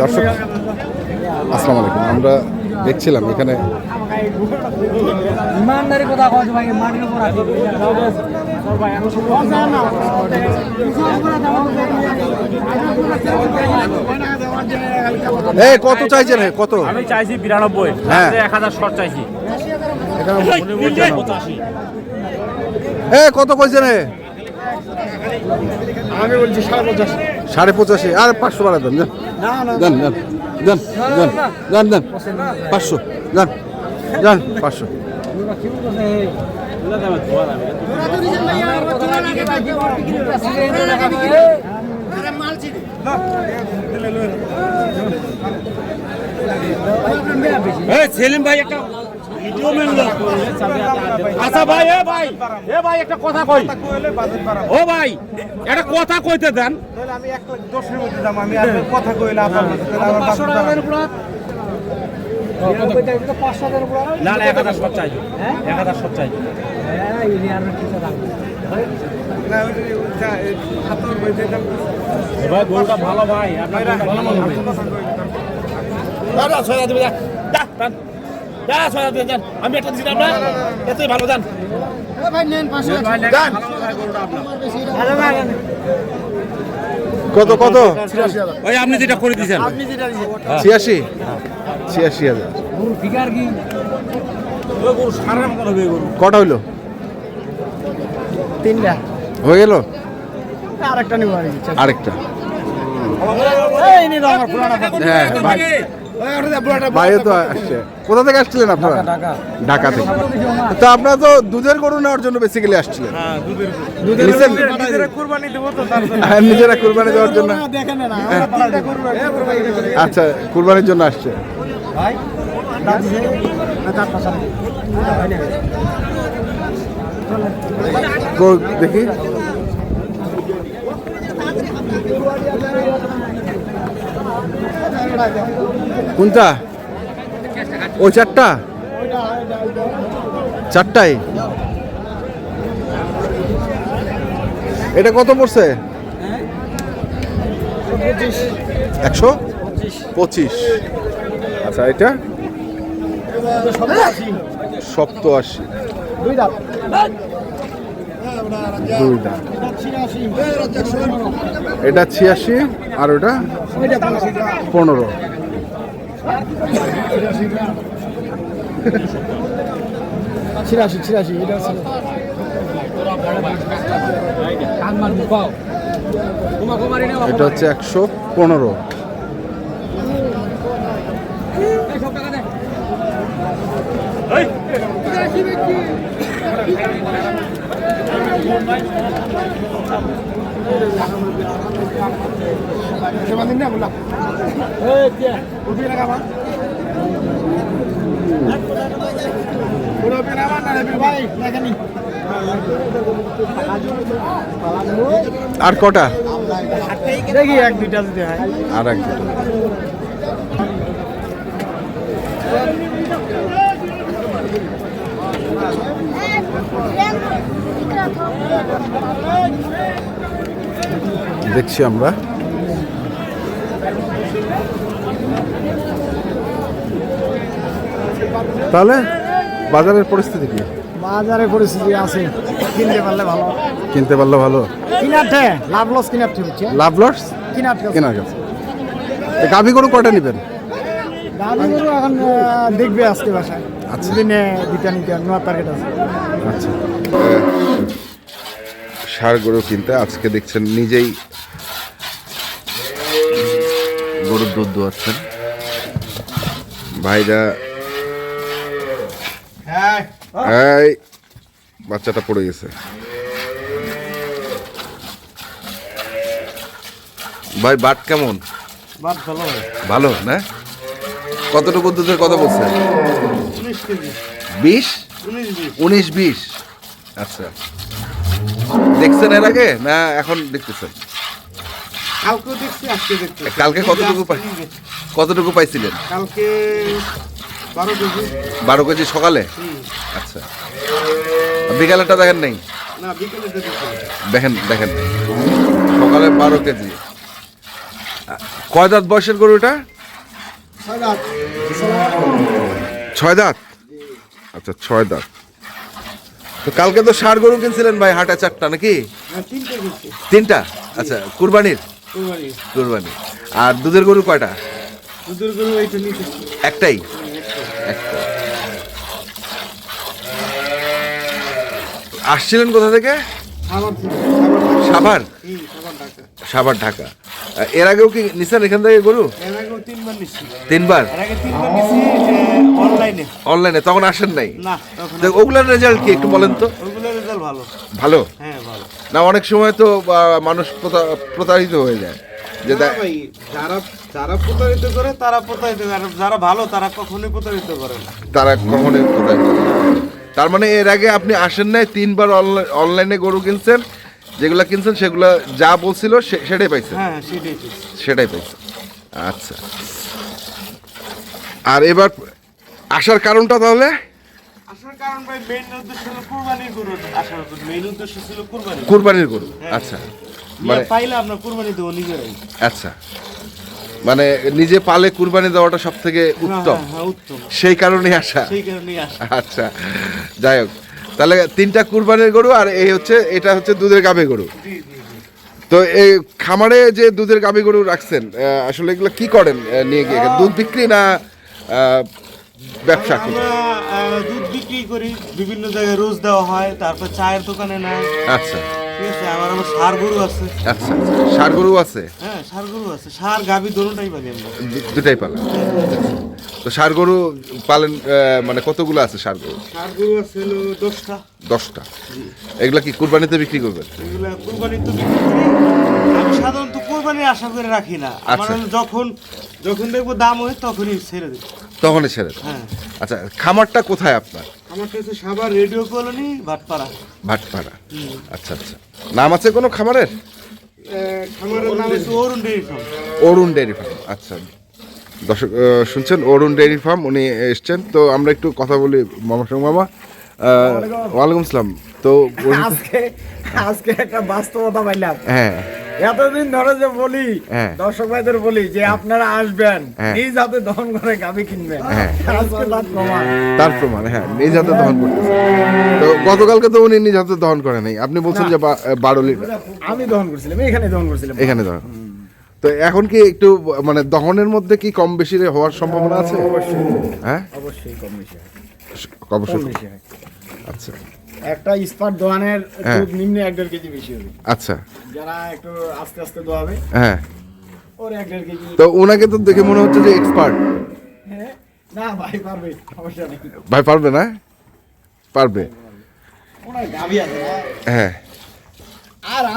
দর্শক আসসালামু আলাইকুম, আমরা দেখছিলাম এখানে ইমানদারি কথা কয় ভাই, মাটির উপর আছে এই কত চাইছেন? কত? আমি চাইছি 92। হ্যাঁ 1000 শর্ট চাইছি। কত কইছেন? আমি বলছি 85.5। 85.5 আর 500 বাড়া দেন। দেন দেন দেন দেন দেন দেন 500 দেন দেন 500। সেলিম ভাই একটা ভিডিও মেনলো। আচ্ছা ভাই, এ ভাই একটা কথা কই। ও ভাই একটা কথা কইতে দেন। আমি 1,10,000 এর মধ্যে দাম, আমি আর কথা কইলা আপনার কাছে তাহলে আমার 500 টাকার উপর না 1000 শর্ট চাই। 1000 শর্ট চাই। ভাই গোলটা ভালো ভাই, আপনার ভালো মনে হয়। আমি একটা দিচ্ছি আপনার, এতই ভালো দেন কত কত? ওই আপনি যেটা করে দিয়েছেন 86 86,000। ফিগার কি কটা হইলো? 3টা হয়ে গেল? আরেকটা নিব আরেকটা। এই নি আমার পুরানা হ্যাঁ ভাই তো আসছে। কোথা থেকে আসছিলেন আপনারা? ঢাকা থেকে। তো আপনারা তো দুধের গরু নেওয়ার জন্য বেসিক্যালি আসছিলেন? হ্যাঁ, নিজেরা কুরবানি দেব তো, নিজেরা কুরবানি দেওয়ার জন্য। দেখেন না আমরা 3টা কুরবানি। আচ্ছা, কুরবানির জন্য আসছে ভাই দেখি। কোনটা? ওই চারটায় এটা কত পড়ছে? 125। আচ্ছা, এটা 87। 2 দাঁত। এটা 86 আর ওটা 15। ছিয়াশি এটা এটা হচ্ছে 115। আর কটা? দেখি 1-2টা যদি হয়। আর 1-2টা। দেখছি আমরা। তাহলে বাজারের পরিস্থিতি কি? বাজারের পরিস্থিতি আছে, কিনতে পারলে ভালো। কিনতে পারলে ভালো। কিনাতে লাভ লস কিনাতে হচ্ছে। লাভ লস কেনার কাছে। গাভী গরু কয়টা নেবেন? গাভী গরু এখন দেখবে আজকে বাসায়। আচ্ছা, দিনে দুইটা নিতে নোয়া টার্গেট আছে। আচ্ছা, ষাঁড় গরু কিনতে আজকে দেখছেন নিজেই গরুর দুধ দোয়াচ্ছেন ভাইরা। এই বাচ্চাটা পড়ে গেছে ভাই। বাট কেমন? বাট ভালো ভালো না? কতটুকু দুধের কথা বলছেন? 20 19-20। আচ্ছা, দেখছেন এর আগে না এখন দেখতেছেন? কালকে কতটুকু পাইছিলেন? কালকে 12 কেজি। 12 কেজি সকালে। আচ্ছা, বিকালেরটা দেখেন নাই? না বিকেলে দিতে দেখেন দেখেন সকালে 12 কেজি। কয় দাঁত বয়সের গরু এটা? 6 দাঁত। আচ্ছা 6 দাঁত। তো কালকে তো ষাঁড় গরু কিনছিলেন ভাই হাটে 4টা নাকি? 3টা। আচ্ছা কুরবানির? কুরবানি। আর দুধের গরু কয়টা? দুধের গরু এইটা নিতে একটাই। একটা। আসছিলেন কোথা থেকে? সাভার। সাভার ঢাকা। এর আগেও কি নিছেন এখান থেকে গরু? এর আগেও 3 বার নিছি। 3 বার? এর আগে 3 বার নিছি অনলাইনে। অনলাইনে তখন আসেন নাই? না তখন তো ওগুলার রেজাল্ট কি একটু বলেন তো? ওগুলোর রেজাল্ট ভালো। ভালো? হ্যাঁ ভালো। না অনেক সময় তো মানুষ প্রতারিত হয়ে যায় যে না ভাই যারা যারা প্রতারিত করে তারা প্রতারিত করে, আর যারা ভালো তারা কখনোই প্রতারিত করে না। তারা কখনোই প্রতারিত করে না। তার মানে এর আগে আপনি আসেন নাই, 3 বার অনলাইনে গরু কিনছেন, যেগুলা কিনছেন সেগুলা যা বলছিল সেটাই পাইছেন? হ্যাঁ সেটাই ঠিক। সেটাই পাইছেন। আচ্ছা আর এবার আসার কারণটা তাহলে? আসার কারণ ভাই মেইন উদ্দেশ্য ছিল কুরবানির গরু আসার মেইন উদ্দেশ্য ছিল কুরবানি। কুরবানির গরু। আচ্ছা মানে পাইলে আমরা কুরবানি দেবো নিজেরাই। আচ্ছা মানে নিজে পালে কুরবানি দেওয়াটা সব থেকে উত্তম। হ্যাঁ উত্তম। সেই কারণেই আসা। সেই কারণেই আসা। আচ্ছা যাই হোক তাহলে 3টা কুরবানির গরু আর এই হচ্ছে এটা হচ্ছে দুধের গাভী গরু। তো এই খামারে যে দুধের গাভী গরু রাখছেন আসলে এগুলো কি করেন নিয়ে গিয়ে? দুধ বিক্রি না ব্যবসা করেন? আমরা দুধ বিক্রি করি, বিভিন্ন জায়গায় রোজ দেওয়া হয়, তারপর চায়ের দোকানে নেয়। আচ্ছা ঠিক আছে, আমার ষাঁড় গরু আছে। আচ্ছা ষাঁড় গরু আছে? হ্যাঁ ষাঁড় গরু আছে, ষাঁড় গাভী দোনোটাই পালি আমরা। দুটাই পালেন? তো ষাঁড় গরু পালেন মানে কতগুলো আছে ষাঁড় গরু? ষাঁড় গরু আছে হলো 10টা। 10টা। এগুলা কি কুরবানিতে বিক্রি করবেন? এগুলা কুরবানি তো বিক্রি করি। আমি সাধারণত কুরবানি আশা করে রাখি না, আমার আচ্ছা। হলো যখন যখন দেখবো দাম হয় তখনই ছেড়ে দিই। তখনই ছেড়ে দেন। হ্যাঁ আচ্ছা খামারটা কোথায় আপনার? আমার কাছে সাভার রেডিও কলোনি ভাটপাড়া। ভাটপাড়া। আচ্ছা আচ্ছা নাম আছে কোনো খামারের? খামারের নাম হচ্ছে অরুণ ডেইরি ফার্ম। অরুণ ডেয়ারি ফার্ম। আচ্ছা দর্শক শুনছেন অরুণ ডেয়ারি ফার্ম, উনি এসছেন। তো আমরা একটু কথা বলি মামার সঙ্গে। মামা ওয়ালাইকুম আসসালাম। তো আজকে একটা বাস্তবতা পাইলাম। হ্যাঁ এতদিন ধরে যে বলি হ্যাঁ। দর্শক ভাইদের বলি যে আপনারা আসবেন হ্যাঁ। নিজ হাতে দহন করে গাভী কিনবেন, হ্যাঁ। আজকে তার প্রমাণ। তার প্রমাণ। হ্যাঁ নিজ হাতে দহন করতেছে। তো গতকালকে তো উনি নিজ হাতে দহন করে নাই, আপনি বলছেন যে 12 লিটার। আমি দহন করছিলাম, এখানে দহন করছিলাম। এখানে দহন। তো এখন কি একটু মানে দহনের মধ্যে কি কম বেশি হওয়ার সম্ভাবনা আছে? হ্যাঁ অবশ্যই কম বেশি হয়। অবশ্যই। কম বেশি হয়। আচ্ছা একটা ইস্পাত দোয়ানের হ্যাঁ। দুধ নিম্নে 1.5 কেজি বেশি হবে। আচ্ছা যারা একটু আস্তে আস্তে দোয়াবে হ্যাঁ। ওর 1.5 কেজি। তো ওনাকে তো দেখে মনে হচ্ছে যে এক্সপার্ট। হ্যাঁ, না ভাই পারবে, সমস্যা নেই। ভাই পারবে না? পারবে। ওনার গাভী আছে না? হ্যাঁ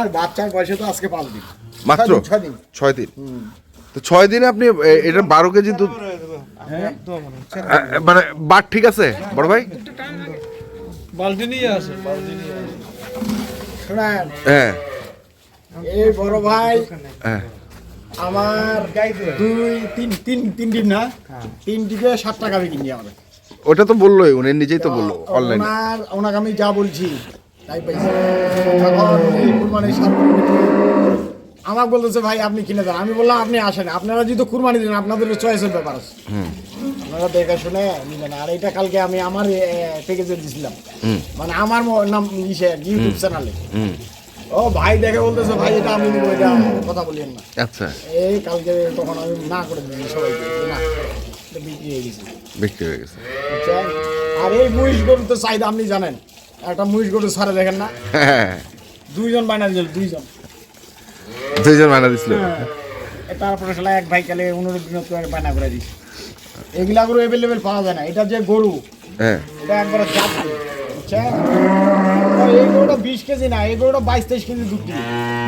আর বাচ্চার বয়সে তো আজকে 5 দিন। মাত্র 6 দিন। 6 দিন। তো 6 দিনে আপনি এটা 12 কেজি দুধ একদম মানে বাট ঠিক আছে বড় ভাই? বালতি নিয়ে আসে, বালতি নিয়ে আসে। শোনেন, হ্যাঁ এই বড় ভাই হ্যাঁ আমার 2 3 টিম না, 3 টিপে 7 টাকা কিনি আমাদের। ওটা তো বললোই, উনি নিজেই তো বললো অনলাইনে। ওনাকে আমি যা বলছি তাই পাইছি। এখন এই কুরবানির সামনে আমাকে বলতেছে ভাই আপনি কিনে দেন। আমি বললাম আপনি আসেন, আপনারা যদি কুরবানি দেন আপনাদের চয়েসের ব্যাপার আছে, আপনারা দেখে শুনে নিলেন। আর এটা কালকে আমি আমার প্যাকেজে দিছিলাম, মানে আমার নাম ইসে ইউটিউব চ্যানেলে। ও ভাই দেখে বলতেছে ভাই এটা আমি নিবো, এটা কথা বলিয়েন না। আচ্ছা এই কালকে তখন আমি না করে দিয়েছি সবাইকে, না এটা বিক্রি হয়ে গেছে। বিক্রি হয়ে গেছে। বুঝছেন? আর এই মহিষ গরু তো চাহিদা আপনি জানেন, একটা মহিষ গরু ছাড়ে দেখেন না, হ্যাঁ 2 জন বায়না দিল, 2 জন। 2 জন মানা দিছিল। তারপরে শালা এক ভাই কালে 19 দিন করে বায়না করে দিছে। এগুলা গরু অ্যাভেলেবেল পাওয়া যায় না। এটা যে গরু হ্যাঁ এটা একবার জাত গরু, বুঝছেন? আর এই গরুটা 20 কেজি না, এই গরুটা 22-23 কেজি দুধ দিবে।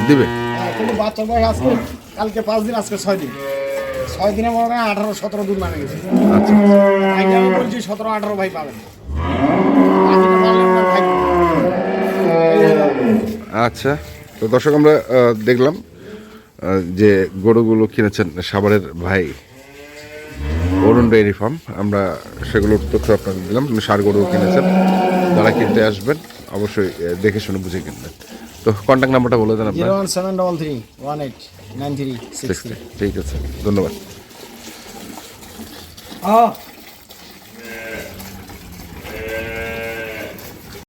দিবে। হ্যাঁ, কিন্তু বাচ্চার বয়স আজকে কালকে 5 দিন, আজকে 6 দিন। 6 দিনে মনে হয় 18-17 দুধ মানে গেছে। আচ্ছা ভাইকে আমি বলছি 17-18 ভাই পাবেন। বাকিটা পারলে আপনার ভাই। এই হলো। আচ্ছা তো দর্শক আমরা দেখলাম যে গরুগুলো কিনেছেন সাভারের ভাই অরুণ ডেয়ারি ফার্ম। আমরা সেগুলোর তথ্য আপনাদের দিলাম। ষাঁড় গরু কিনেছেন, যারা কিনতে আসবেন অবশ্যই দেখে শুনে বুঝে কিনবেন। তো কন্ট্যাক্ট নাম্বারটা বলে দেন আপনার। 01733 189363। ঠিক আছে, ধন্যবাদ।